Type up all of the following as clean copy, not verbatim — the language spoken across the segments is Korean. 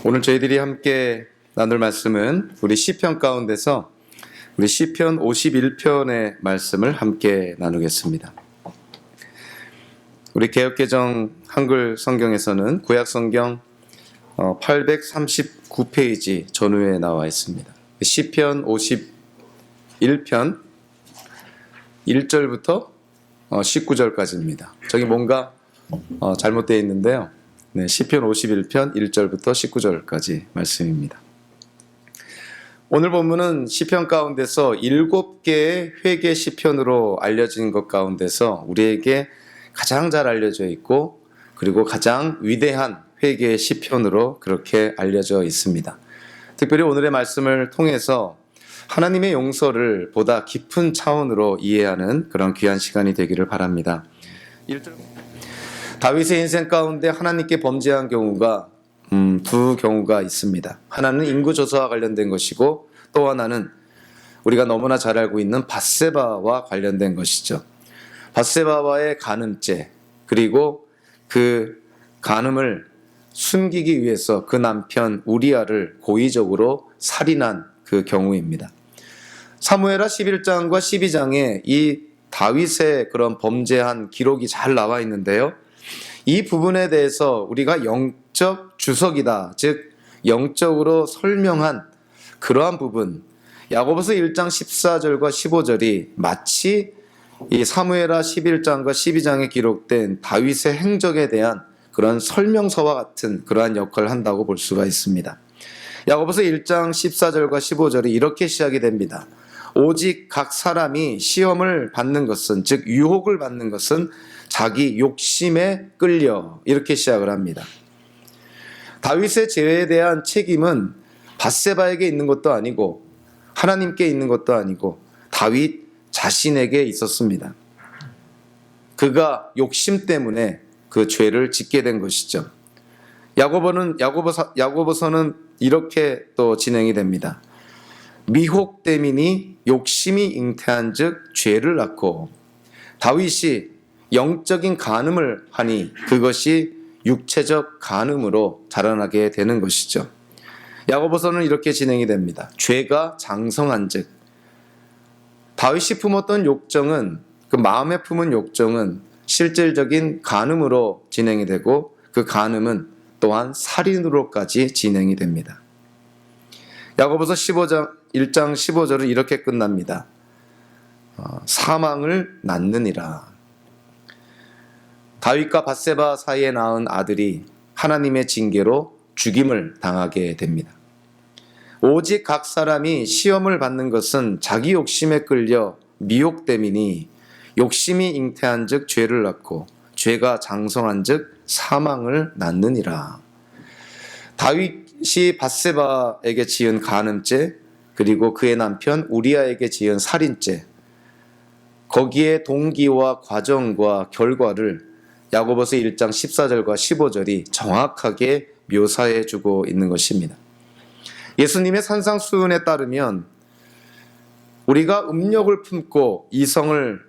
오늘 저희들이 함께 나눌 말씀은 우리 시편 가운데서 우리 시편 51편의 말씀을 함께 나누겠습니다. 우리 개역개정 한글 성경에서는 구약 성경 839페이지 전후에 나와 있습니다. 시편 51편 1절부터 19절까지입니다. 저기 뭔가 잘못되어 있는데요. 네, 시편 51편 1절부터 19절까지 말씀입니다. 오늘 본문은 시편 가운데서 7개의 회개 시편으로 알려진 것 가운데서 우리에게 가장 잘 알려져 있고 그리고 가장 위대한 회개의 시편으로 그렇게 알려져 있습니다. 특별히 오늘의 말씀을 통해서 하나님의 용서를 보다 깊은 차원으로 이해하는 그런 귀한 시간이 되기를 바랍니다. 1절 다윗의 인생 가운데 하나님께 범죄한 경우가 두 경우가 있습니다. 하나는 인구조사와 관련된 것이고 또 하나는 우리가 너무나 잘 알고 있는 밧세바와 관련된 것이죠. 밧세바와의 간음죄, 그리고 그 간음을 숨기기 위해서 그 남편 우리아를 고의적으로 살인한 그 경우입니다. 사무엘하 11장과 12장에 이 다윗의 그런 범죄한 기록이 잘 나와 있는데요. 이 부분에 대해서 우리가 영적 주석이다, 즉 영적으로 설명한 그러한 부분, 야고보서 1장 14절과 15절이 마치 이 사무엘하 11장과 12장에 기록된 다윗의 행적에 대한 그런 설명서와 같은 그러한 역할을 한다고 볼 수가 있습니다. 야고보서 1장 14절과 15절이 이렇게 시작이 됩니다. 오직 각 사람이 시험을 받는 것은, 즉 유혹을 받는 것은 자기 욕심에 끌려, 이렇게 시작을 합니다. 다윗의 죄에 대한 책임은 밧세바에게 있는 것도 아니고 하나님께 있는 것도 아니고 다윗 자신에게 있었습니다. 그가 욕심 때문에 그 죄를 짓게 된 것이죠. 야고보서는 이렇게 또 진행이 됩니다. 미혹 때문이 욕심이 잉태한즉 죄를 낳고, 다윗이 영적인 간음을 하니 그것이 육체적 간음으로 자라나게 되는 것이죠. 야고보서는 이렇게 진행이 됩니다. 죄가 장성한즉, 다윗이 품었던 욕정은, 그 마음에 품은 욕정은 실질적인 간음으로 진행이 되고 그 간음은 또한 살인으로까지 진행이 됩니다. 야고보서 1장 15절은 이렇게 끝납니다. 사망을 낳느니라. 다윗과 밧세바 사이에 낳은 아들이 하나님의 징계로 죽임을 당하게 됩니다. 오직 각 사람이 시험을 받는 것은 자기 욕심에 끌려 미혹됨이니 욕심이 잉태한즉 죄를 낳고 죄가 장성한즉 사망을 낳느니라. 다윗이 밧세바에게 지은 간음죄, 그리고 그의 남편 우리아에게 지은 살인죄, 거기에 동기와 과정과 결과를 야고보서 1장 14절과 15절이 정확하게 묘사해 주고 있는 것입니다. 예수님의 산상수훈에 따르면 우리가 음욕을 품고 이성을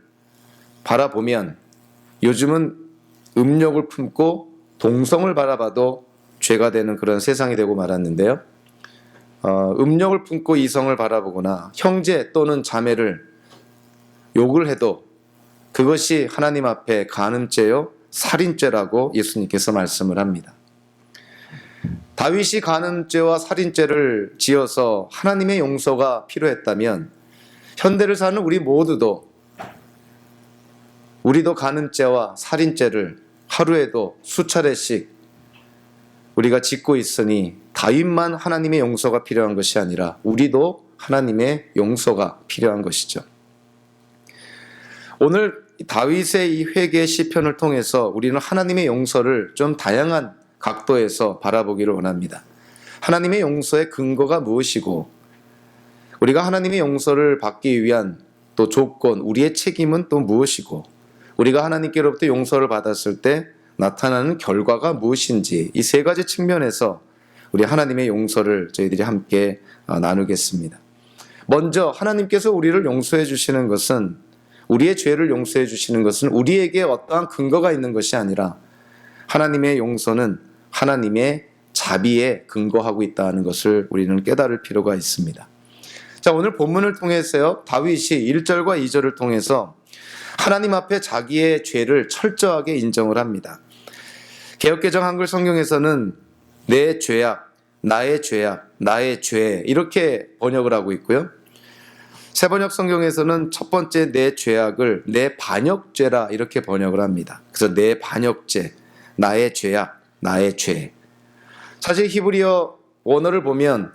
바라보면, 요즘은 음욕을 품고 동성을 바라봐도 죄가 되는 그런 세상이 되고 말았는데요. 음욕을 품고 이성을 바라보거나 형제 또는 자매를 욕을 해도 그것이 하나님 앞에 간음죄요 살인죄라고 예수님께서 말씀을 합니다. 다윗이 간음죄와 살인죄를 지어서 하나님의 용서가 필요했다면 현대를 사는 우리도 간음죄와 살인죄를 하루에도 수차례씩 우리가 짓고 있으니 다윗만 하나님의 용서가 필요한 것이 아니라 우리도 하나님의 용서가 필요한 것이죠. 오늘 다윗의 이 회개 시편을 통해서 우리는 하나님의 용서를 좀 다양한 각도에서 바라보기를 원합니다. 하나님의 용서의 근거가 무엇이고, 우리가 하나님의 용서를 받기 위한 또 조건, 우리의 책임은 또 무엇이고, 우리가 하나님께로부터 용서를 받았을 때 나타나는 결과가 무엇인지, 이 세 가지 측면에서 우리 하나님의 용서를 저희들이 함께 나누겠습니다. 먼저 하나님께서 우리를 용서해 주시는 것은, 우리의 죄를 용서해 주시는 것은 우리에게 어떠한 근거가 있는 것이 아니라 하나님의 용서는 하나님의 자비에 근거하고 있다는 것을 우리는 깨달을 필요가 있습니다. 자, 오늘 본문을 통해서요, 다윗이 1절과 2절을 통해서 하나님 앞에 자기의 죄를 철저하게 인정을 합니다. 개역개정 한글 성경에서는 내 죄악, 나의 죄악, 나의 죄 이렇게 번역을 하고 있고요. 새번역 성경에서는 첫 번째 내 죄악을 내 반역죄라 이렇게 번역을 합니다. 그래서 내 반역죄, 나의 죄악, 나의 죄. 사실 히브리어 원어를 보면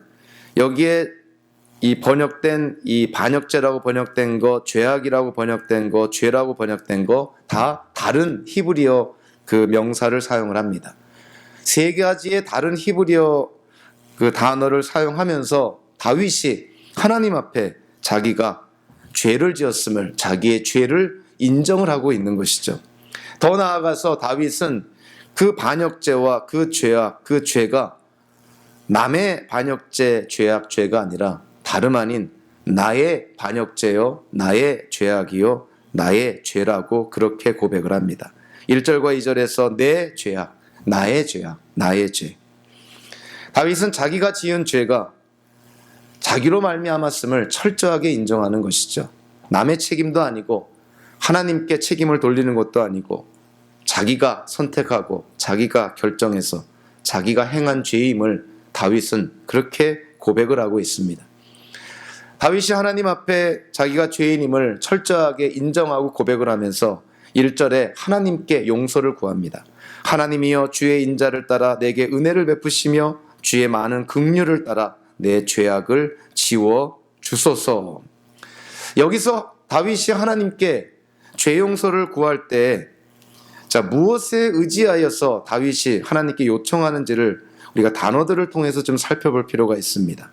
여기에 이 번역된 이 반역죄라고 번역된 거, 죄악이라고 번역된 거, 죄라고 번역된 거 다 다른 히브리어 그 명사를 사용을 합니다. 세 가지의 다른 히브리어 그 단어를 사용하면서 다윗이 하나님 앞에 자기가 죄를 지었음을, 자기의 죄를 인정을 하고 있는 것이죠. 더 나아가서 다윗은 그 반역죄와 그 죄악, 그 죄가 남의 반역죄, 죄악, 죄가 아니라 다름 아닌 나의 반역죄요, 나의 죄악이요, 나의 죄라고 그렇게 고백을 합니다. 1절과 2절에서 내 죄악, 나의 죄악, 나의 죄. 다윗은 자기가 지은 죄가 자기로 말미암았음을 철저하게 인정하는 것이죠. 남의 책임도 아니고 하나님께 책임을 돌리는 것도 아니고 자기가 선택하고 자기가 결정해서 자기가 행한 죄임을 다윗은 그렇게 고백을 하고 있습니다. 다윗이 하나님 앞에 자기가 죄인임을 철저하게 인정하고 고백을 하면서 1절에 하나님께 용서를 구합니다. 하나님이여 주의 인자를 따라 내게 은혜를 베푸시며 주의 많은 긍휼을 따라 내 죄악을 지워 주소서. 여기서 다윗이 하나님께 죄 용서를 구할 때 무엇에 의지하여서 다윗이 하나님께 요청하는지를 우리가 단어들을 통해서 좀 살펴볼 필요가 있습니다.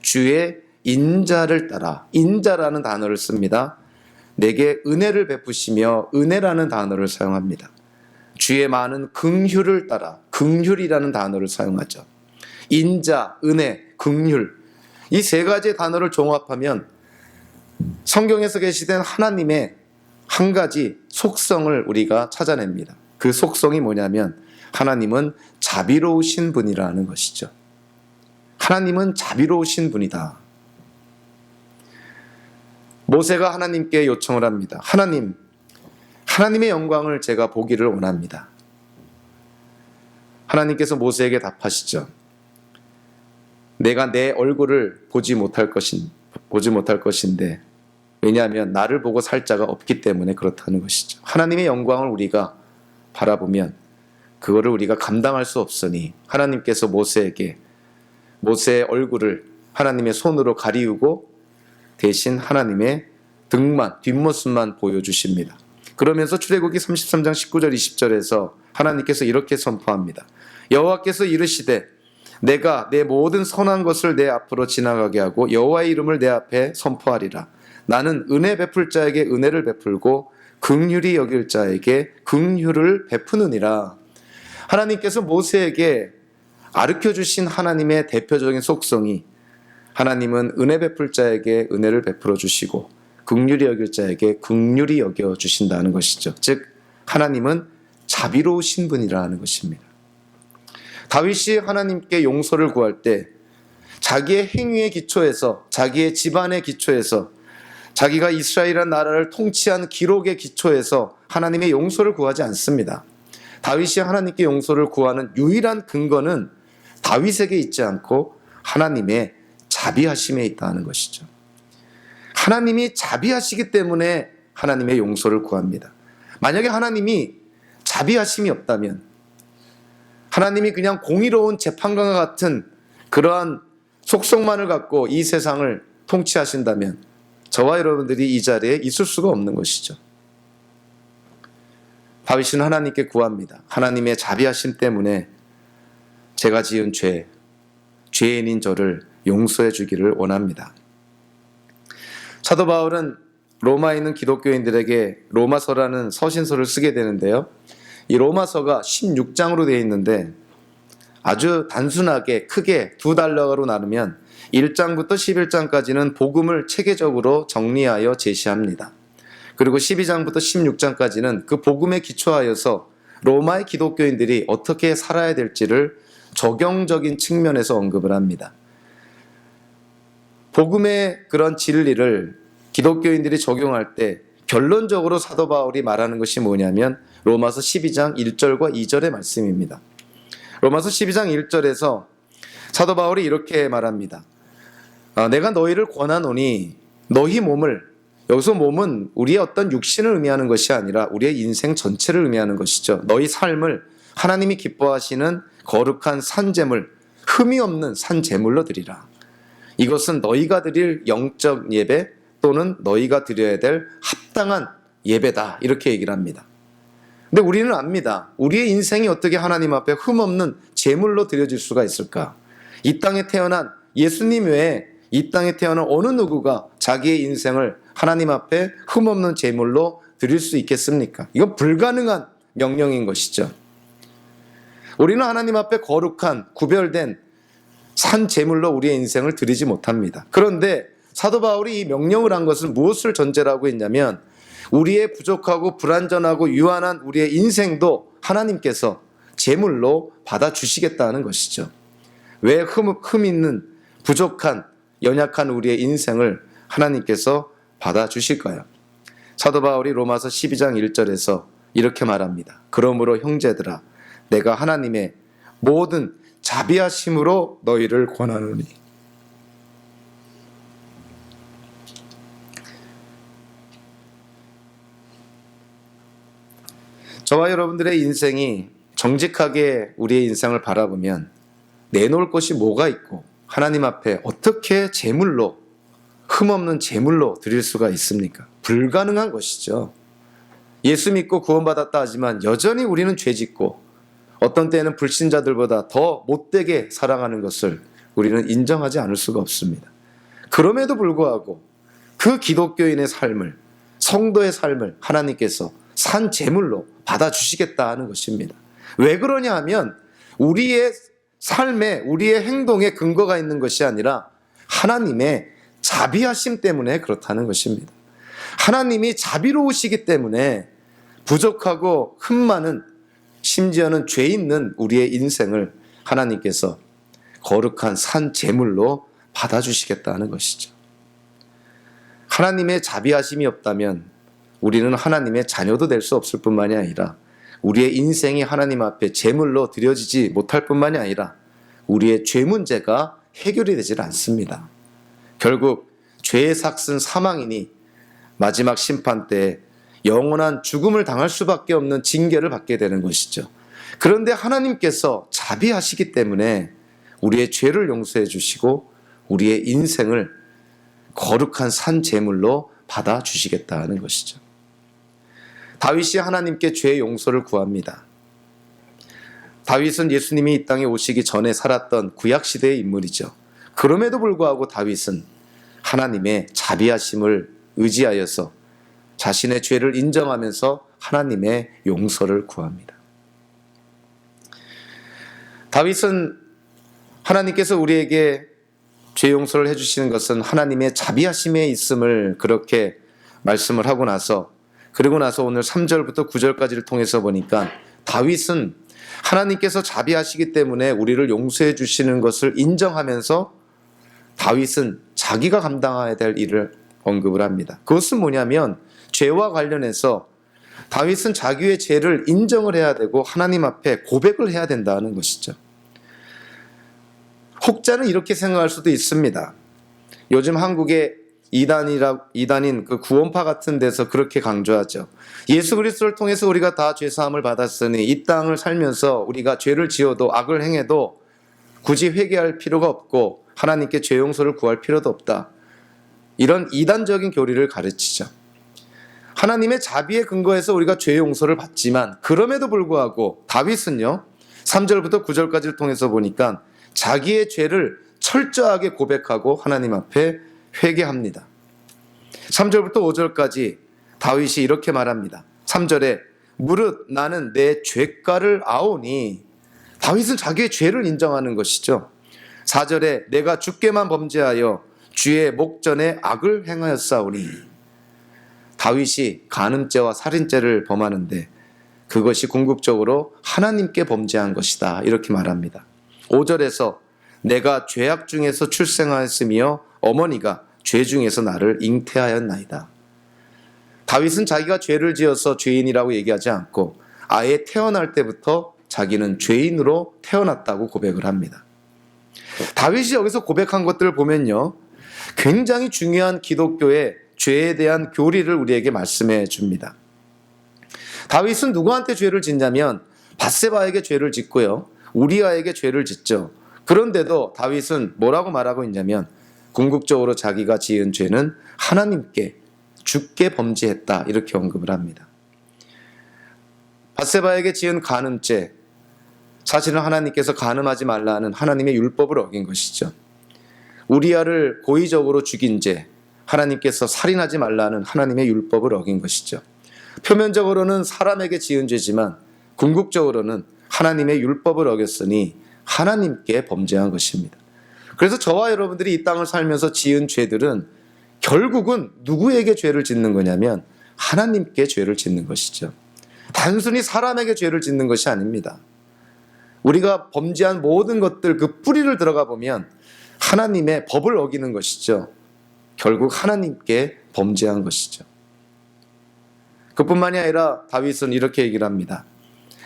주의 인자를 따라, 인자라는 단어를 씁니다. 내게 은혜를 베푸시며 은혜라는 단어를 사용합니다. 주의 많은 긍휼을 따라, 긍휼이라는 단어를 사용하죠. 인자, 은혜, 긍휼, 이 세 가지 단어를 종합하면 성경에서 계시된 하나님의 한 가지 속성을 우리가 찾아냅니다. 그 속성이 뭐냐면 하나님은 자비로우신 분이라는 것이죠. 하나님은 자비로우신 분이다. 모세가 하나님께 요청을 합니다. 하나님, 하나님의 영광을 제가 보기를 원합니다. 하나님께서 모세에게 답하시죠. 내가 내 얼굴을 보지 못할 것인데 왜냐하면 나를 보고 살 자가 없기 때문에 그렇다는 것이죠. 하나님의 영광을 우리가 바라보면 그거를 우리가 감당할 수 없으니 하나님께서 모세에게 모세의 얼굴을 하나님의 손으로 가리우고 대신 하나님의 등만, 뒷모습만 보여주십니다. 그러면서 출애굽기 33장 19절 20절에서 하나님께서 이렇게 선포합니다. 여호와께서 이르시되 내가 내 모든 선한 것을 내 앞으로 지나가게 하고 여호와의 이름을 내 앞에 선포하리라. 나는 은혜 베풀 자에게 은혜를 베풀고 긍휼히 여길 자에게 긍휼을 베푸느니라. 하나님께서 모세에게 가르쳐주신 하나님의 대표적인 속성이 하나님은 은혜 베풀 자에게 은혜를 베풀어 주시고 긍휼히 여길 자에게 긍휼히 여겨 주신다는 것이죠. 즉 하나님은 자비로우신 분이라는 것입니다. 다윗이 하나님께 용서를 구할 때 자기의 행위의 기초에서, 자기의 집안의 기초에서, 자기가 이스라엘이라는 나라를 통치한 기록의 기초에서 하나님의 용서를 구하지 않습니다. 다윗이 하나님께 용서를 구하는 유일한 근거는 다윗에게 있지 않고 하나님의 자비하심에 있다는 것이죠. 하나님이 자비하시기 때문에 하나님의 용서를 구합니다. 만약에 하나님이 자비하심이 없다면, 하나님이 그냥 공의로운 재판관과 같은 그러한 속성만을 갖고 이 세상을 통치하신다면 저와 여러분들이 이 자리에 있을 수가 없는 것이죠. 다윗은 하나님께 구합니다. 하나님의 자비하심 때문에 제가 지은 죄인인 저를 용서해 주기를 원합니다. 사도 바울은 로마에 있는 기독교인들에게 로마서라는 서신서를 쓰게 되는데요. 이 로마서가 16장으로 되어 있는데 아주 단순하게 크게 두 단락으로 나누면 1장부터 11장까지는 복음을 체계적으로 정리하여 제시합니다. 그리고 12장부터 16장까지는 그 복음에 기초하여서 로마의 기독교인들이 어떻게 살아야 될지를 적용적인 측면에서 언급을 합니다. 복음의 그런 진리를 기독교인들이 적용할 때 결론적으로 사도 바울이 말하는 것이 뭐냐면 로마서 12장 1절과 2절의 말씀입니다. 로마서 12장 1절에서 사도 바울이 이렇게 말합니다. 내가 너희를 권하노니 너희 몸을, 여기서 몸은 우리의 어떤 육신을 의미하는 것이 아니라 우리의 인생 전체를 의미하는 것이죠. 너희 삶을 하나님이 기뻐하시는 거룩한 산제물, 흠이 없는 산제물로 드리라. 이것은 너희가 드릴 영적 예배 또는 너희가 드려야 될 합당한 예배다, 이렇게 얘기를 합니다. 근데 우리는 압니다. 우리의 인생이 어떻게 하나님 앞에 흠없는 제물로 드려질 수가 있을까? 이 땅에 태어난 예수님 외에 이 땅에 태어난 어느 누구가 자기의 인생을 하나님 앞에 흠없는 제물로 드릴 수 있겠습니까? 이건 불가능한 명령인 것이죠. 우리는 하나님 앞에 거룩한 구별된 산 제물로 우리의 인생을 드리지 못합니다. 그런데 사도 바울이 이 명령을 한 것은 무엇을 전제로 하고 있냐면 우리의 부족하고 불완전하고 유한한 우리의 인생도 하나님께서 제물로 받아주시겠다는 것이죠. 왜 흠 있는 부족한 연약한 우리의 인생을 하나님께서 받아주실까요? 사도 바울이 로마서 12장 1절에서 이렇게 말합니다. 그러므로 형제들아 내가 하나님의 모든 자비하심으로 너희를 권하노니. 저와 여러분들의 인생이 정직하게 우리의 인생을 바라보면 내놓을 것이 뭐가 있고 하나님 앞에 어떻게 제물로, 흠없는 제물로 드릴 수가 있습니까? 불가능한 것이죠. 예수 믿고 구원받았다 하지만 여전히 우리는 죄짓고 어떤 때는 불신자들보다 더 못되게 살아가는 것을 우리는 인정하지 않을 수가 없습니다. 그럼에도 불구하고 그 기독교인의 삶을, 성도의 삶을 하나님께서 산 제물로 받아주시겠다 하는 것입니다. 왜 그러냐 하면 우리의 삶에, 우리의 행동에 근거가 있는 것이 아니라 하나님의 자비하심 때문에 그렇다는 것입니다. 하나님이 자비로우시기 때문에 부족하고 흠 많은, 심지어는 죄 있는 우리의 인생을 하나님께서 거룩한 산 제물로 받아주시겠다는 것이죠. 하나님의 자비하심이 없다면 우리는 하나님의 자녀도 될 수 없을 뿐만이 아니라 우리의 인생이 하나님 앞에 제물로 드려지지 못할 뿐만이 아니라 우리의 죄 문제가 해결이 되질 않습니다. 결국 죄의 삭은 사망이니 마지막 심판 때 영원한 죽음을 당할 수밖에 없는 징계를 받게 되는 것이죠. 그런데 하나님께서 자비하시기 때문에 우리의 죄를 용서해 주시고 우리의 인생을 거룩한 산 제물로 받아주시겠다는 것이죠. 다윗이 하나님께 죄의 용서를 구합니다. 다윗은 예수님이 이 땅에 오시기 전에 살았던 구약시대의 인물이죠. 그럼에도 불구하고 다윗은 하나님의 자비하심을 의지하여서 자신의 죄를 인정하면서 하나님의 용서를 구합니다. 다윗은 하나님께서 우리에게 죄 용서를 해주시는 것은 하나님의 자비하심에 있음을 그렇게 말씀을 하고 나서, 그리고 나서 오늘 3절부터 9절까지를 통해서 보니까 다윗은 하나님께서 자비하시기 때문에 우리를 용서해 주시는 것을 인정하면서 다윗은 자기가 감당해야 될 일을 언급을 합니다. 그것은 뭐냐면 죄와 관련해서 다윗은 자기의 죄를 인정을 해야 되고 하나님 앞에 고백을 해야 된다는 것이죠. 혹자는 이렇게 생각할 수도 있습니다. 요즘 한국의 이단인 그 구원파 같은 데서 그렇게 강조하죠. 예수 그리스도를 통해서 우리가 다 죄사함을 받았으니 이 땅을 살면서 우리가 죄를 지어도 악을 행해도 굳이 회개할 필요가 없고 하나님께 죄 용서를 구할 필요도 없다. 이런 이단적인 교리를 가르치죠. 하나님의 자비에 근거해서 우리가 죄 용서를 받지만 그럼에도 불구하고 다윗은요, 3절부터 9절까지를 통해서 보니까 자기의 죄를 철저하게 고백하고 하나님 앞에 회개합니다. 3절부터 5절까지 다윗이 이렇게 말합니다. 3절에 무릇 나는 내 죄가를 아오니, 다윗은 자기의 죄를 인정하는 것이죠. 4절에 내가 주께만 범죄하여 주의 목전에 악을 행하였사오니, 다윗이 간음죄와 살인죄를 범하는데 그것이 궁극적으로 하나님께 범죄한 것이다, 이렇게 말합니다. 5절에서 내가 죄악 중에서 출생하였으며 어머니가 죄 중에서 나를 잉태하였나이다. 다윗은 자기가 죄를 지어서 죄인이라고 얘기하지 않고 아예 태어날 때부터 자기는 죄인으로 태어났다고 고백을 합니다. 다윗이 여기서 고백한 것들을 보면요, 굉장히 중요한 기독교의 죄에 대한 교리를 우리에게 말씀해 줍니다. 다윗은 누구한테 죄를 짓냐면 밧세바에게 죄를 짓고요, 우리아에게 죄를 짓죠. 그런데도 다윗은 뭐라고 말하고 있냐면 궁극적으로 자기가 지은 죄는 하나님께 주께 범죄했다, 이렇게 언급을 합니다. 밧세바에게 지은 간음죄, 사실은 하나님께서 간음하지 말라는 하나님의 율법을 어긴 것이죠. 우리아를 고의적으로 죽인 죄, 하나님께서 살인하지 말라는 하나님의 율법을 어긴 것이죠. 표면적으로는 사람에게 지은 죄지만 궁극적으로는 하나님의 율법을 어겼으니 하나님께 범죄한 것입니다. 그래서 저와 여러분들이 이 땅을 살면서 지은 죄들은 결국은 누구에게 죄를 짓는 거냐면 하나님께 죄를 짓는 것이죠. 단순히 사람에게 죄를 짓는 것이 아닙니다. 우리가 범죄한 모든 것들 그 뿌리를 들어가 보면 하나님의 법을 어기는 것이죠. 결국 하나님께 범죄한 것이죠. 그뿐만이 아니라 다윗은 이렇게 얘기를 합니다.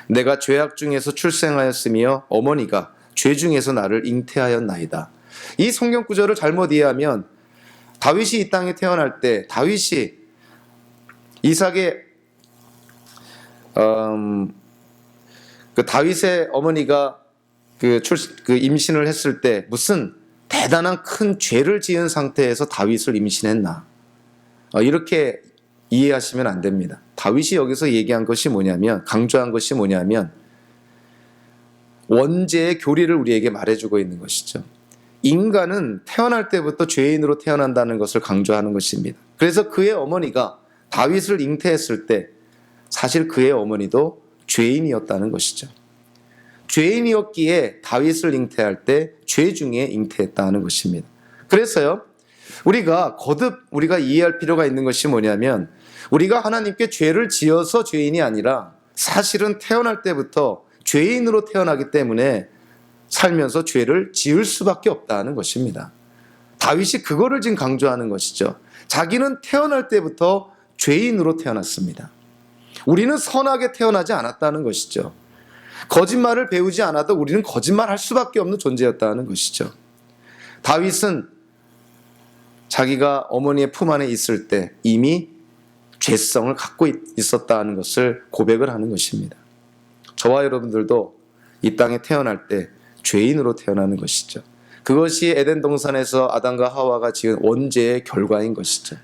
내가 죄악 중에서 출생하였으며 어머니가 죄 중에서 나를 잉태하였나이다. 이 성경 구절을 잘못 이해하면 다윗이 이 땅에 태어날 때 다윗이 이삭의 그 다윗의 어머니가 그 임신을 했을 때 무슨 대단한 큰 죄를 지은 상태에서 다윗을 임신했나, 이렇게 이해하시면 안 됩니다. 다윗이 여기서 얘기한 것이 뭐냐면, 강조한 것이 뭐냐면 원죄의 교리를 우리에게 말해주고 있는 것이죠. 인간은 태어날 때부터 죄인으로 태어난다는 것을 강조하는 것입니다. 그래서 그의 어머니가 다윗을 잉태했을 때 사실 그의 어머니도 죄인이었다는 것이죠. 죄인이었기에 다윗을 잉태할 때 죄 중에 잉태했다는 것입니다. 그래서요, 우리가 거듭 이해할 필요가 있는 것이 뭐냐면 우리가 하나님께 죄를 지어서 죄인이 아니라 사실은 태어날 때부터 죄인으로 태어나기 때문에 살면서 죄를 지을 수밖에 없다는 것입니다. 다윗이 그거를 지금 강조하는 것이죠. 자기는 태어날 때부터 죄인으로 태어났습니다. 우리는 선하게 태어나지 않았다는 것이죠. 거짓말을 배우지 않아도 우리는 거짓말할 수밖에 없는 존재였다는 것이죠. 다윗은 자기가 어머니의 품 안에 있을 때 이미 죄성을 갖고 있었다는 것을 고백을 하는 것입니다. 저와 여러분들도 이 땅에 태어날 때 죄인으로 태어나는 것이죠. 그것이 에덴 동산에서 아담과 하와가 지은 원죄의 결과인 것이죠.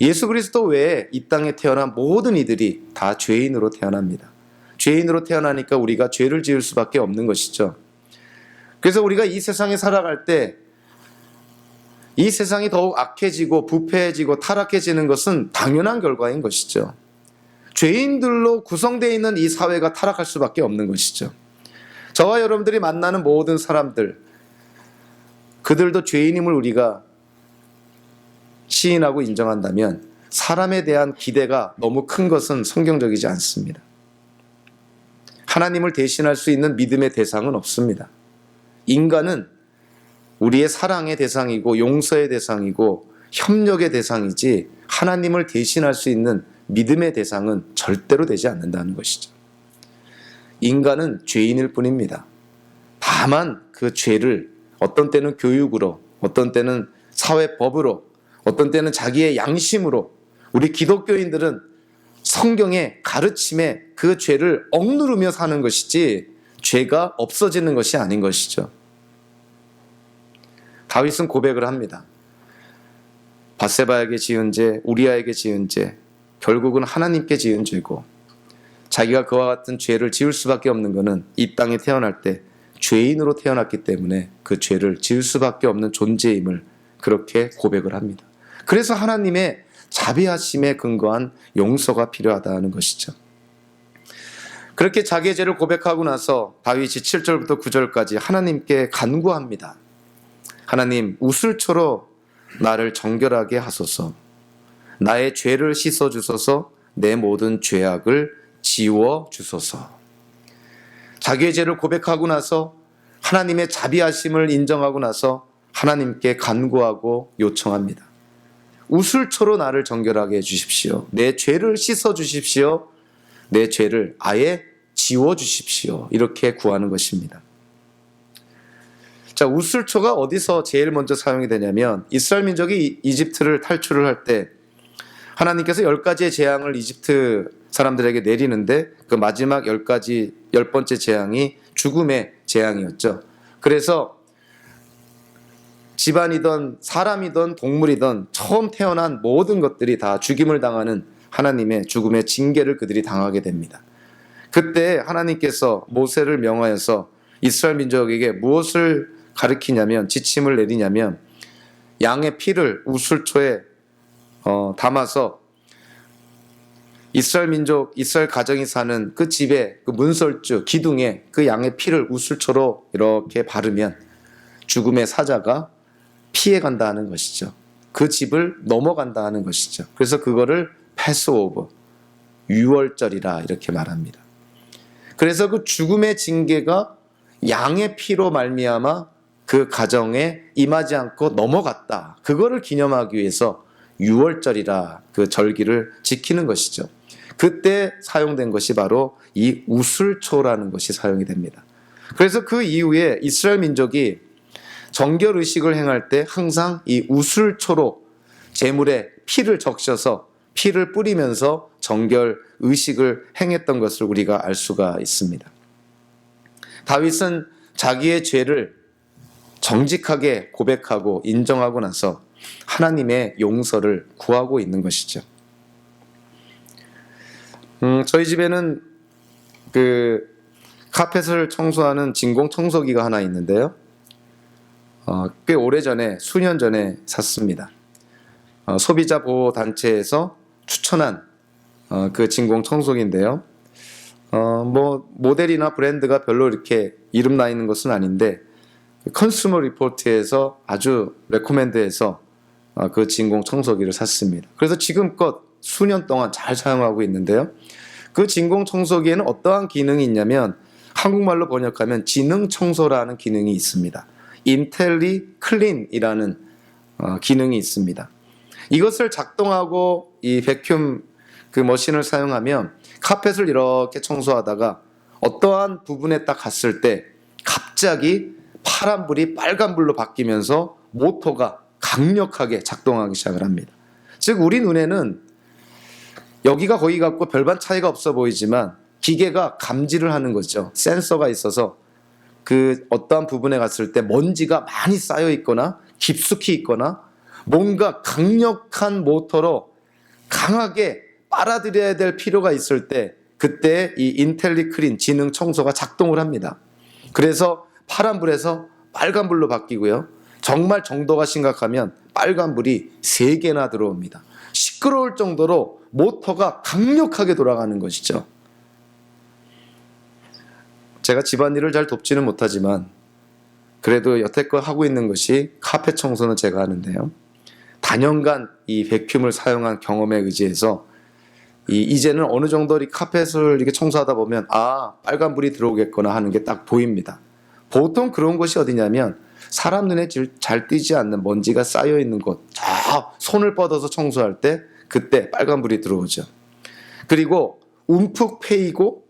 예수 그리스도 외에 이 땅에 태어난 모든 이들이 다 죄인으로 태어납니다. 죄인으로 태어나니까 우리가 죄를 지을 수밖에 없는 것이죠. 그래서 우리가 이 세상에 살아갈 때 이 세상이 더욱 악해지고 부패해지고 타락해지는 것은 당연한 결과인 것이죠. 죄인들로 구성되어 있는 이 사회가 타락할 수밖에 없는 것이죠. 저와 여러분들이 만나는 모든 사람들, 그들도 죄인임을 우리가 시인하고 인정한다면 사람에 대한 기대가 너무 큰 것은 성경적이지 않습니다. 하나님을 대신할 수 있는 믿음의 대상은 없습니다. 인간은 우리의 사랑의 대상이고 용서의 대상이고 협력의 대상이지 하나님을 대신할 수 있는 믿음의 대상은 절대로 되지 않는다는 것이죠. 인간은 죄인일 뿐입니다. 다만 그 죄를 어떤 때는 교육으로, 어떤 때는 사회법으로, 어떤 때는 자기의 양심으로, 우리 기독교인들은 성경의 가르침에 그 죄를 억누르며 사는 것이지 죄가 없어지는 것이 아닌 것이죠. 다윗은 고백을 합니다. 밧세바에게 지은 죄, 우리아에게 지은 죄, 결국은 하나님께 지은 죄고, 자기가 그와 같은 죄를 지을 수밖에 없는 것은 이 땅에 태어날 때 죄인으로 태어났기 때문에 그 죄를 지을 수밖에 없는 존재임을 그렇게 고백을 합니다. 그래서 하나님의 자비하심에 근거한 용서가 필요하다는 것이죠. 그렇게 자기의 죄를 고백하고 나서 다윗이 7절부터 9절까지 하나님께 간구합니다. 하나님, 우슬초로 나를 정결하게 하소서. 나의 죄를 씻어주소서. 내 모든 죄악을 지워주소서. 자기의 죄를 고백하고 나서 하나님의 자비하심을 인정하고 나서 하나님께 간구하고 요청합니다. 우슬초로 나를 정결하게 해주십시오. 내 죄를 씻어주십시오. 내 죄를 아예 지워주십시오. 이렇게 구하는 것입니다. 자, 우슬초가 어디서 제일 먼저 사용이 되냐면 이스라엘 민족이 이집트를 탈출을 할 때 하나님께서 10가지의 재앙을 이집트 사람들에게 내리는데 그 마지막 10번째 재앙이 죽음의 재앙이었죠. 그래서 집안이든 사람이든 동물이든 처음 태어난 모든 것들이 다 죽임을 당하는 하나님의 죽음의 징계를 그들이 당하게 됩니다. 그때 하나님께서 모세를 명하여서 이스라엘 민족에게 무엇을 가르치냐면, 지침을 내리냐면, 양의 피를 우슬초에 담아서 이스라엘 민족, 이스라엘 가정이 사는 그 집에, 그 문설주, 기둥에 그 양의 피를 우슬초로 이렇게 바르면 죽음의 사자가 피해간다 하는 것이죠. 그 집을 넘어간다 하는 것이죠. 그래서 그거를 패스오버, 유월절이라 이렇게 말합니다. 그래서 그 죽음의 징계가 양의 피로 말미암아 그 가정에 임하지 않고 넘어갔다. 그거를 기념하기 위해서 유월절이라 그 절기를 지키는 것이죠. 그때 사용된 것이 바로 이 우슬초라는 것이 사용이 됩니다. 그래서 그 이후에 이스라엘 민족이 정결 의식을 행할 때 항상 이 우슬초로 제물에 피를 적셔서 피를 뿌리면서 정결 의식을 행했던 것을 우리가 알 수가 있습니다. 다윗은 자기의 죄를 정직하게 고백하고 인정하고 나서 하나님의 용서를 구하고 있는 것이죠. 저희 집에는 그 카펫을 청소하는 진공 청소기가 하나 있는데요. 꽤 오래전에, 수년 전에 샀습니다. 소비자 보호 단체에서 추천한 그 진공 청소기인데요. 뭐 모델이나 브랜드가 별로 이렇게 이름 나 있는 것은 아닌데 컨슈머 리포트에서 아주 레코멘드해서 그 진공 청소기를 샀습니다. 그래서 지금껏 수년 동안 잘 사용하고 있는데요. 그 진공 청소기에는 어떠한 기능이 있냐면 한국말로 번역하면 지능 청소라는 기능이 있습니다. 인텔리 클린이라는 기능이 있습니다. 이것을 작동하고 이 베큐um 그 머신을 사용하면 카펫을 이렇게 청소하다가 어떠한 부분에 딱 갔을 때 갑자기 파란불이 빨간불로 바뀌면서 모터가 강력하게 작동하기 시작을 합니다. 즉 우리 눈에는 여기가 거기 같고 별반 차이가 없어 보이지만 기계가 감지를 하는 거죠. 센서가 있어서 그 어떠한 부분에 갔을 때 먼지가 많이 쌓여 있거나 깊숙이 있거나 뭔가 강력한 모터로 강하게 빨아들여야 될 필요가 있을 때 그때 이 인텔리클린 지능 청소가 작동을 합니다. 그래서 파란불에서 빨간불로 바뀌고요. 정말 정도가 심각하면 빨간불이 3개나 들어옵니다. 시끄러울 정도로 모터가 강력하게 돌아가는 것이죠. 제가 집안일을 잘 돕지는 못하지만 그래도 여태껏 하고 있는 것이 카펫 청소는 제가 하는데요. 단연간 이 베큐um을 사용한 경험에 의지해서 이제는 어느 정도 이 카펫을 이렇게 청소하다 보면 빨간불이 들어오겠구나 하는 게 딱 보입니다. 보통 그런 곳이 어디냐면 사람 눈에 잘 띄지 않는 먼지가 쌓여 있는 곳, 손을 뻗어서 청소할 때 그때 빨간불이 들어오죠. 그리고 움푹 패이고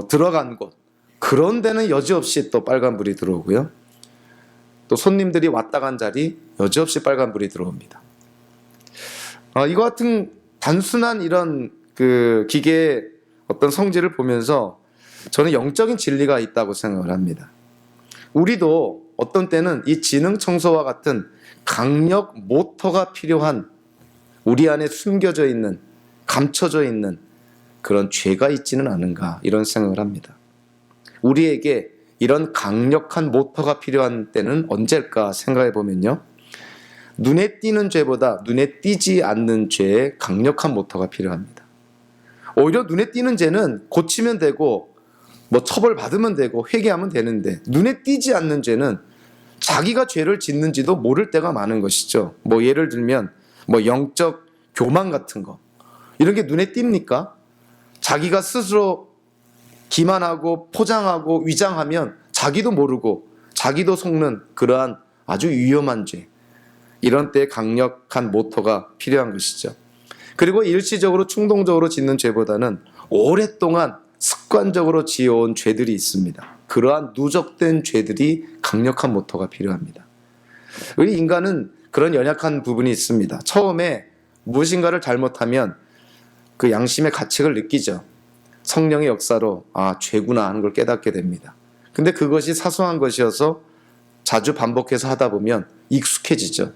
들어간 곳, 그런 데는 여지없이 또 빨간불이 들어오고요. 또 손님들이 왔다 간 자리 여지없이 빨간불이 들어옵니다. 이거 같은 단순한 이런 그 기계의 어떤 성질을 보면서 저는 영적인 진리가 있다고 생각을 합니다. 우리도 어떤 때는 이 지능 청소와 같은 강력 모터가 필요한 우리 안에 숨겨져 있는, 감춰져 있는 그런 죄가 있지는 않은가 이런 생각을 합니다. 우리에게 이런 강력한 모터가 필요한 때는 언제일까 생각해 보면요. 눈에 띄는 죄보다 눈에 띄지 않는 죄에 강력한 모터가 필요합니다. 오히려 눈에 띄는 죄는 고치면 되고 뭐 처벌받으면 되고 회개하면 되는데 눈에 띄지 않는 죄는 자기가 죄를 짓는지도 모를 때가 많은 것이죠. 뭐 예를 들면 뭐 영적 교만 같은 거 이런 게 눈에 띕니까? 자기가 스스로 기만하고 포장하고 위장하면 자기도 모르고 자기도 속는 그러한 아주 위험한 죄, 이런 때 강력한 모토가 필요한 것이죠. 그리고 일시적으로 충동적으로 짓는 죄보다는 오랫동안 습관적으로 지어온 죄들이 있습니다. 그러한 누적된 죄들이 강력한 모토가 필요합니다. 우리 인간은 그런 연약한 부분이 있습니다. 처음에 무엇인가를 잘못하면 그 양심의 가책을 느끼죠. 성령의 역사로 죄구나 하는 걸 깨닫게 됩니다. 근데 그것이 사소한 것이어서 자주 반복해서 하다 보면 익숙해지죠.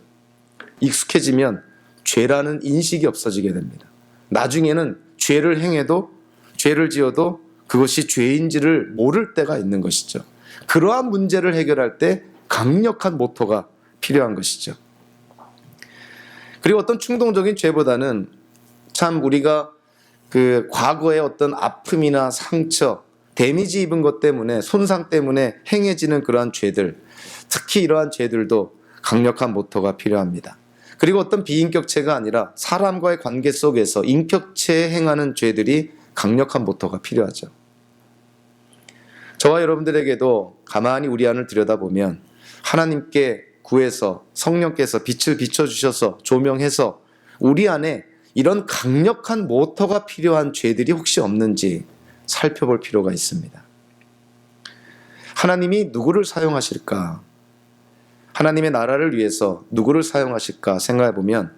익숙해지면 죄라는 인식이 없어지게 됩니다. 나중에는 죄를 행해도, 죄를 지어도 그것이 죄인지를 모를 때가 있는 것이죠. 그러한 문제를 해결할 때 강력한 모토가 필요한 것이죠. 그리고 어떤 충동적인 죄보다는 참 우리가 그 과거의 어떤 아픔이나 상처, 데미지 입은 것 때문에, 손상 때문에 행해지는 그러한 죄들, 특히 이러한 죄들도 강력한 모토가 필요합니다. 그리고 어떤 비인격체가 아니라 사람과의 관계 속에서 인격체에 행하는 죄들이 강력한 모토가 필요하죠. 저와 여러분들에게도 가만히 우리 안을 들여다보면 하나님께 구해서 성령께서 빛을 비춰주셔서 조명해서 우리 안에 이런 강력한 모토가 필요한 죄들이 혹시 없는지 살펴볼 필요가 있습니다. 하나님이 누구를 사용하실까? 하나님의 나라를 위해서 누구를 사용하실까 생각해 보면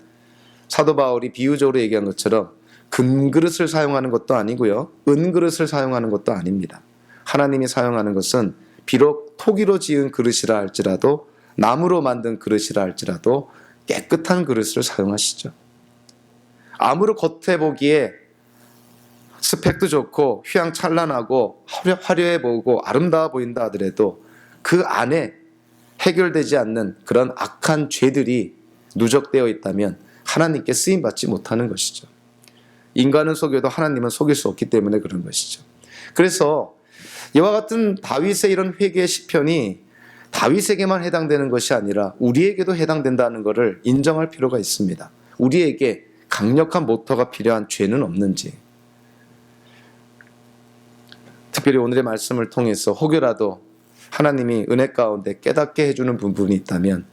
사도 바울이 비유적으로 얘기한 것처럼 금그릇을 사용하는 것도 아니고요, 은그릇을 사용하는 것도 아닙니다. 하나님이 사용하는 것은 비록 토기로 지은 그릇이라 할지라도, 나무로 만든 그릇이라 할지라도 깨끗한 그릇을 사용하시죠. 아무리 겉에 보기에 스펙도 좋고 휘황찬란하고 화려해 보이고 아름다워 보인다 하더라도 그 안에 해결되지 않는 그런 악한 죄들이 누적되어 있다면 하나님께 쓰임받지 못하는 것이죠. 인간은 속여도 하나님은 속일 수 없기 때문에 그런 것이죠. 그래서 이와 같은 다윗의 이런 회개의 시편이 다윗에게만 해당되는 것이 아니라 우리에게도 해당된다는 것을 인정할 필요가 있습니다. 우리에게 강력한 모토가 필요한 죄는 없는지, 특별히 오늘의 말씀을 통해서 혹여라도 하나님이 은혜 가운데 깨닫게 해주는 부분이 있다면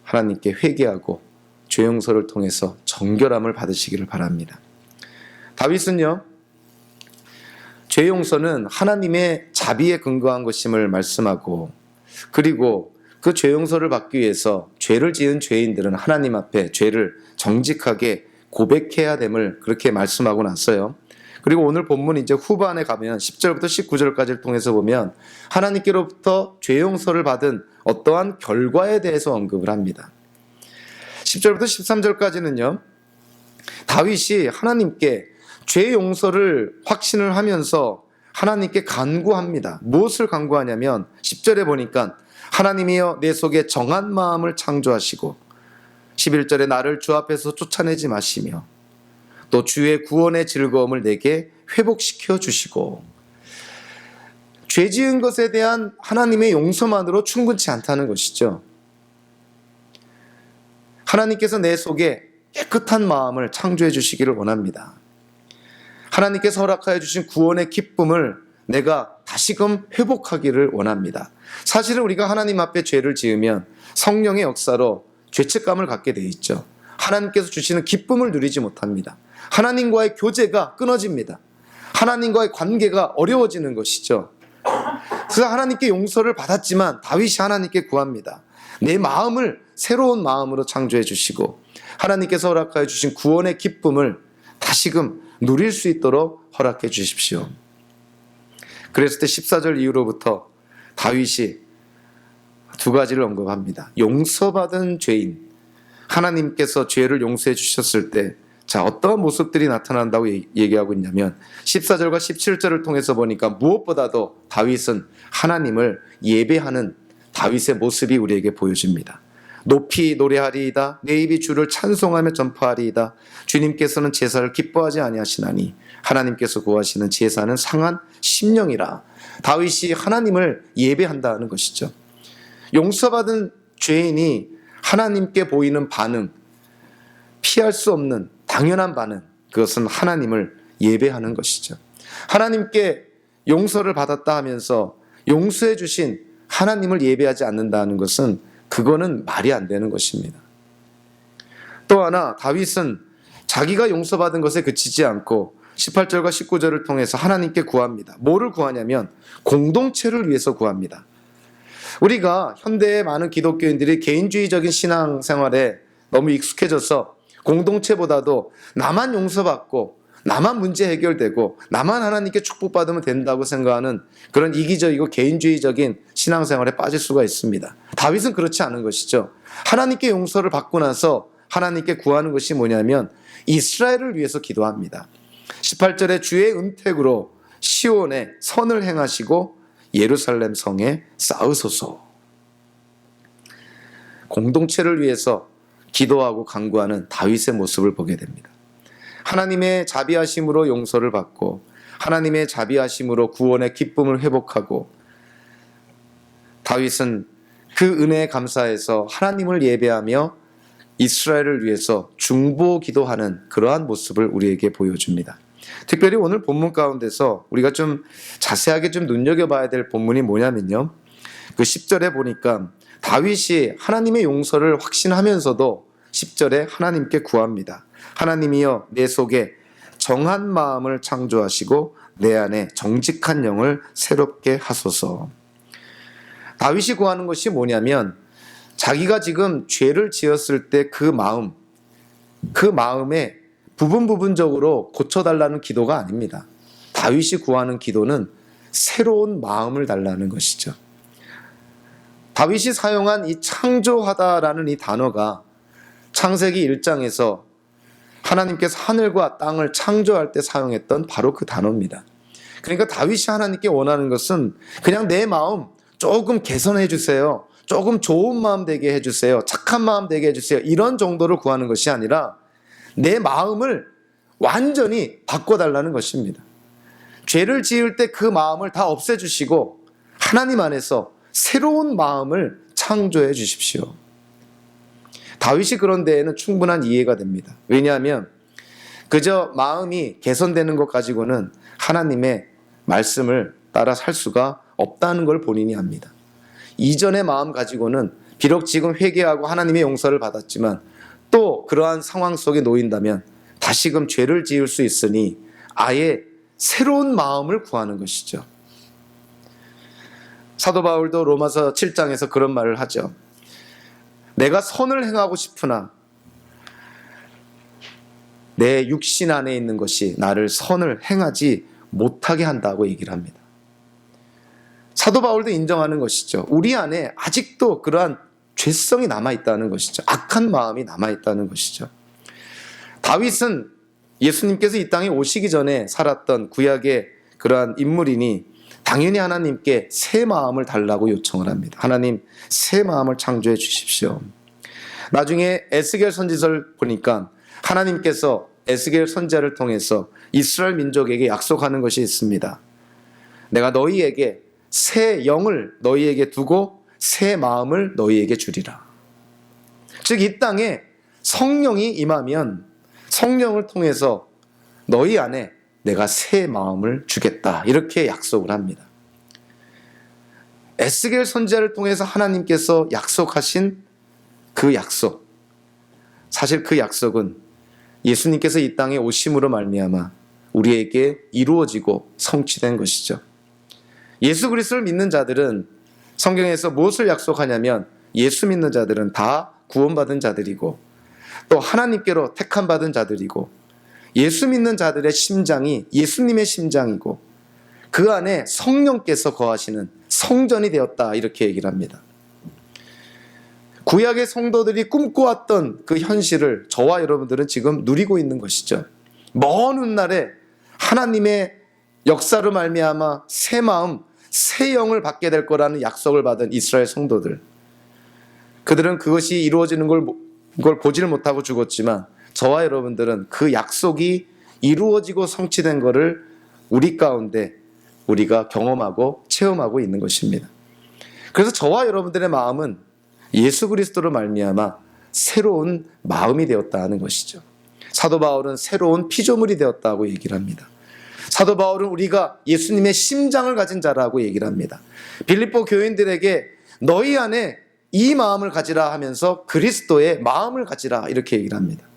하나님께 회개하고 죄 용서를 통해서 정결함을 받으시기를 바랍니다. 다윗은요, 죄 용서는 하나님의 자비에 근거한 것임을 말씀하고, 그리고 그 죄 용서를 받기 위해서 죄를 지은 죄인들은 하나님 앞에 죄를 정직하게 고백해야 됨을 그렇게 말씀하고 났어요. 그리고 오늘 본문 이제 후반에 가면 10절부터 19절까지를 통해서 보면 하나님께로부터 죄 용서를 받은 어떠한 결과에 대해서 언급을 합니다. 10절부터 13절까지는요, 다윗이 하나님께 죄 용서를 확신을 하면서 하나님께 간구합니다. 무엇을 간구하냐면 10절에 보니까 하나님이여 내 속에 정한 마음을 창조하시고, 11절에 나를 주 앞에서 쫓아내지 마시며 또 주의 구원의 즐거움을 내게 회복시켜 주시고, 죄 지은 것에 대한 하나님의 용서만으로 충분치 않다는 것이죠. 하나님께서 내 속에 깨끗한 마음을 창조해 주시기를 원합니다. 하나님께서 허락하여 주신 구원의 기쁨을 내가 다시금 회복하기를 원합니다. 사실은 우리가 하나님 앞에 죄를 지으면 성령의 역사로 죄책감을 갖게 돼 있죠. 하나님께서 주시는 기쁨을 누리지 못합니다. 하나님과의 교제가 끊어집니다. 하나님과의 관계가 어려워지는 것이죠. 그래서 하나님께 용서를 받았지만 다윗이 하나님께 구합니다. 내 마음을 새로운 마음으로 창조해 주시고 하나님께서 허락하여 주신 구원의 기쁨을 다시금 누릴 수 있도록 허락해 주십시오. 그랬을 때 14절 이후로부터 다윗이 두 가지를 언급합니다. 용서받은 죄인, 하나님께서 죄를 용서해 주셨을 때 어떠한 모습들이 나타난다고 얘기하고 있냐면 14절과 17절을 통해서 보니까 무엇보다도 다윗은 하나님을 예배하는 다윗의 모습이 우리에게 보여집니다. 높이 노래하리이다. 내 입이 주를 찬송하며 전파하리이다. 주님께서는 제사를 기뻐하지 아니하시나니 하나님께서 구하시는 제사는 상한 심령이라. 다윗이 하나님을 예배한다는 것이죠. 용서받은 죄인이 하나님께 보이는 반응, 피할 수 없는 당연한 반응, 그것은 하나님을 예배하는 것이죠. 하나님께 용서를 받았다 하면서 용서해 주신 하나님을 예배하지 않는다는 것은 그거는 말이 안 되는 것입니다. 또 하나, 다윗은 자기가 용서받은 것에 그치지 않고 18절과 19절을 통해서 하나님께 구합니다. 뭐를 구하냐면 공동체를 위해서 구합니다. 우리가 현대의 많은 기독교인들이 개인주의적인 신앙생활에 너무 익숙해져서 공동체보다도 나만 용서받고 나만 문제 해결되고 나만 하나님께 축복받으면 된다고 생각하는 그런 이기적이고 개인주의적인 신앙생활에 빠질 수가 있습니다. 다윗은 그렇지 않은 것이죠. 하나님께 용서를 받고 나서 하나님께 구하는 것이 뭐냐면 이스라엘을 위해서 기도합니다. 18절에 주의 은택으로 시온에 선을 행하시고 예루살렘 성에 쌓으소서. 공동체를 위해서 기도하고 간구하는 다윗의 모습을 보게 됩니다. 하나님의 자비하심으로 용서를 받고 하나님의 자비하심으로 구원의 기쁨을 회복하고 다윗은 그 은혜에 감사해서 하나님을 예배하며 이스라엘을 위해서 중보 기도하는 그러한 모습을 우리에게 보여줍니다. 특별히 오늘 본문 가운데서 우리가 좀 자세하게 좀 눈여겨봐야 될 본문이 뭐냐면요, 그 10절에 보니까 다윗이 하나님의 용서를 확신하면서도 10절에 하나님께 구합니다. 하나님이여 내 속에 정한 마음을 창조하시고 내 안에 정직한 영을 새롭게 하소서. 다윗이 구하는 것이 뭐냐면 자기가 지금 죄를 지었을 때 그 마음에 부분적으로 고쳐달라는 기도가 아닙니다. 다윗이 구하는 기도는 새로운 마음을 달라는 것이죠. 다윗이 사용한 이 창조하다라는 이 단어가 창세기 1장에서 하나님께서 하늘과 땅을 창조할 때 사용했던 바로 그 단어입니다. 그러니까 다윗이 하나님께 원하는 것은 그냥 내 마음 조금 개선해 주세요, 조금 좋은 마음 되게 해주세요, 착한 마음 되게 해주세요, 이런 정도를 구하는 것이 아니라 내 마음을 완전히 바꿔달라는 것입니다. 죄를 지을 때 그 마음을 다 없애주시고 하나님 안에서 새로운 마음을 창조해 주십시오. 다윗이 그런 데에는 충분한 이해가 됩니다. 왜냐하면 그저 마음이 개선되는 것 가지고는 하나님의 말씀을 따라 살 수가 없다는 걸 본인이 압니다. 이전의 마음 가지고는 비록 지금 회개하고 하나님의 용서를 받았지만 또 그러한 상황 속에 놓인다면 다시금 죄를 지을 수 있으니 아예 새로운 마음을 구하는 것이죠. 사도 바울도 로마서 7장에서 그런 말을 하죠. 내가 선을 행하고 싶으나 내 육신 안에 있는 것이 나를 선을 행하지 못하게 한다고 얘기를 합니다. 사도 바울도 인정하는 것이죠. 우리 안에 아직도 그러한 죄성이 남아있다는 것이죠. 악한 마음이 남아있다는 것이죠. 다윗은 예수님께서 이 땅에 오시기 전에 살았던 구약의 그러한 인물이니 당연히 하나님께 새 마음을 달라고 요청을 합니다. 하나님, 새 마음을 창조해 주십시오. 나중에 에스겔 선지서를 보니까 하나님께서 에스겔 선지자를 통해서 이스라엘 민족에게 약속하는 것이 있습니다. 내가 너희에게 새 영을 너희에게 두고 새 마음을 너희에게 주리라. 즉 이 땅에 성령이 임하면 성령을 통해서 너희 안에 내가 새 마음을 주겠다, 이렇게 약속을 합니다. 에스겔 선지자를 통해서 하나님께서 약속하신 그 약속, 사실 그 약속은 예수님께서 이 땅에 오심으로 말미암아 우리에게 이루어지고 성취된 것이죠. 예수 그리스도를 믿는 자들은 성경에서 무엇을 약속하냐면 예수 믿는 자들은 다 구원받은 자들이고 또 하나님께로 택함받은 자들이고 예수 믿는 자들의 심장이 예수님의 심장이고 그 안에 성령께서 거하시는 성전이 되었다, 이렇게 얘기를 합니다. 구약의 성도들이 꿈꿔왔던 그 현실을 저와 여러분들은 지금 누리고 있는 것이죠. 먼 훗날에 하나님의 역사로 말미암아 새 마음, 새 영을 받게 될 거라는 약속을 받은 이스라엘 성도들, 그들은 그것이 이루어지는 걸 보지를 못하고 죽었지만 저와 여러분들은 그 약속이 이루어지고 성취된 것을 우리 가운데 우리가 경험하고 체험하고 있는 것입니다. 그래서 저와 여러분들의 마음은 예수 그리스도로 말미암아 새로운 마음이 되었다 하는 것이죠. 사도 바울은 새로운 피조물이 되었다고 얘기를 합니다. 사도 바울은 우리가 예수님의 심장을 가진 자라고 얘기를 합니다. 빌립보 교인들에게 너희 안에 이 마음을 가지라 하면서 그리스도의 마음을 가지라 이렇게 얘기를 합니다.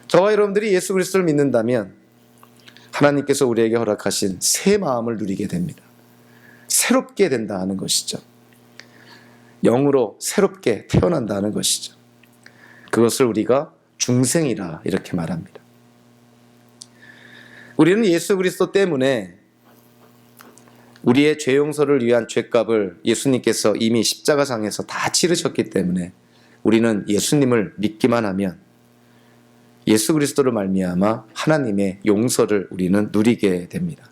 저와 여러분들이 예수 그리스도를 믿는다면 하나님께서 우리에게 허락하신 새 마음을 누리게 됩니다. 새롭게 된다는 것이죠. 영으로 새롭게 태어난다는 것이죠. 그것을 우리가 중생이라 이렇게 말합니다. 우리는 예수 그리스도 때문에 우리의 죄 용서를 위한 죄값을 예수님께서 이미 십자가상에서 다 치르셨기 때문에 우리는 예수님을 믿기만 하면 예수 그리스도를 말미암아 하나님의 용서를 우리는 누리게 됩니다.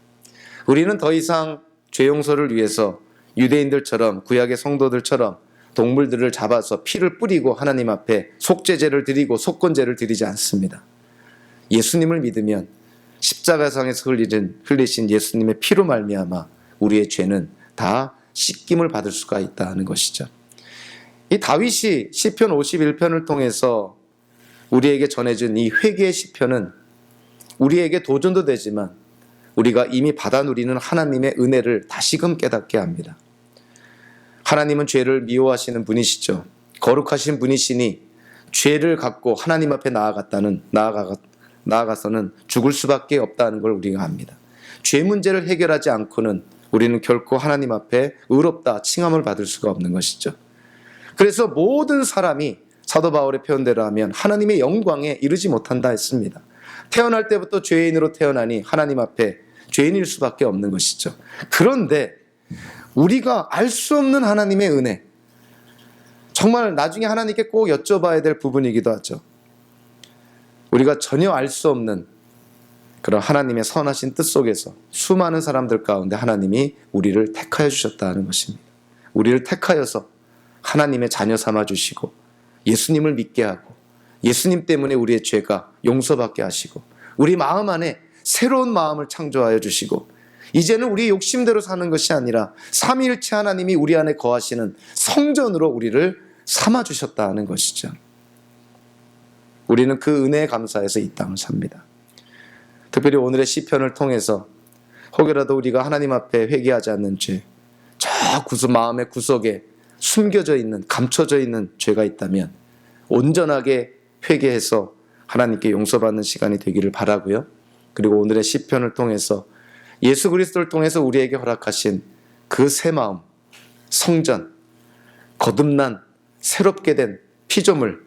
우리는 더 이상 죄 용서를 위해서 유대인들처럼 구약의 성도들처럼 동물들을 잡아서 피를 뿌리고 하나님 앞에 속죄제를 드리고 속건제를 드리지 않습니다. 예수님을 믿으면 십자가상에서 흘리신 예수님의 피로 말미암아 우리의 죄는 다 씻김을 받을 수가 있다는 것이죠. 이 다윗이 시편 51편을 통해서 우리에게 전해준 이 회개의 시편은 우리에게 도전도 되지만 우리가 이미 받아 누리는 하나님의 은혜를 다시금 깨닫게 합니다. 하나님은 죄를 미워하시는 분이시죠. 거룩하신 분이시니 죄를 갖고 하나님 앞에 나아가서는 죽을 수밖에 없다는 걸 우리가 압니다. 죄 문제를 해결하지 않고는 우리는 결코 하나님 앞에 의롭다 칭함을 받을 수가 없는 것이죠. 그래서 모든 사람이 사도 바울의 표현대로 하면 하나님의 영광에 이르지 못한다 했습니다. 태어날 때부터 죄인으로 태어나니 하나님 앞에 죄인일 수밖에 없는 것이죠. 그런데 우리가 알 수 없는 하나님의 은혜, 정말 나중에 하나님께 꼭 여쭤봐야 될 부분이기도 하죠. 우리가 전혀 알 수 없는 그런 하나님의 선하신 뜻 속에서 수많은 사람들 가운데 하나님이 우리를 택하여 주셨다는 것입니다. 우리를 택하여서 하나님의 자녀 삼아 주시고 예수님을 믿게 하고 예수님 때문에 우리의 죄가 용서받게 하시고 우리 마음 안에 새로운 마음을 창조하여 주시고 이제는 우리의 욕심대로 사는 것이 아니라 삼위일체 하나님이 우리 안에 거하시는 성전으로 우리를 삼아 주셨다는 것이죠. 우리는 그 은혜에 감사해서 이 땅을 삽니다. 특별히 오늘의 시편을 통해서 혹여라도 우리가 하나님 앞에 회개하지 않는 죄, 저 마음의 구석에 숨겨져 있는, 감춰져 있는 죄가 있다면 온전하게 회개해서 하나님께 용서받는 시간이 되기를 바라고요. 그리고 오늘의 시편을 통해서 예수 그리스도를 통해서 우리에게 허락하신 그 새 마음, 성전, 거듭난 새롭게 된 피조물,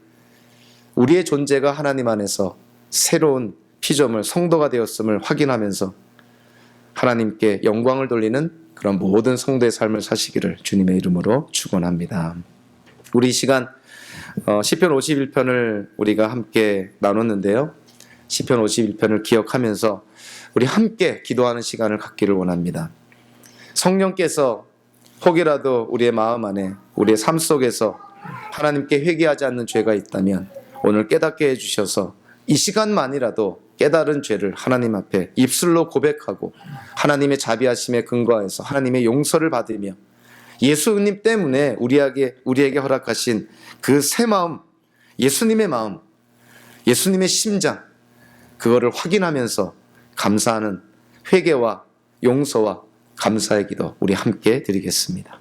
우리의 존재가 하나님 안에서 새로운 피조물, 성도가 되었음을 확인하면서 하나님께 영광을 돌리는 그런 모든 성도의 삶을 사시기를 주님의 이름으로 축원합니다. 우리 이 시간 시편 51편을 우리가 함께 나눴는데요. 시편 51편을 기억하면서 우리 함께 기도하는 시간을 갖기를 원합니다. 성령께서 혹이라도 우리의 마음 안에 우리의 삶 속에서 하나님께 회개하지 않는 죄가 있다면 오늘 깨닫게 해주셔서 이 시간만이라도 깨달은 죄를 하나님 앞에 입술로 고백하고 하나님의 자비하심에 근거해서 하나님의 용서를 받으며 예수님 때문에 우리에게 허락하신 그 새 마음, 예수님의 마음, 예수님의 심장, 그거를 확인하면서 감사하는 회개와 용서와 감사의 기도 우리 함께 드리겠습니다.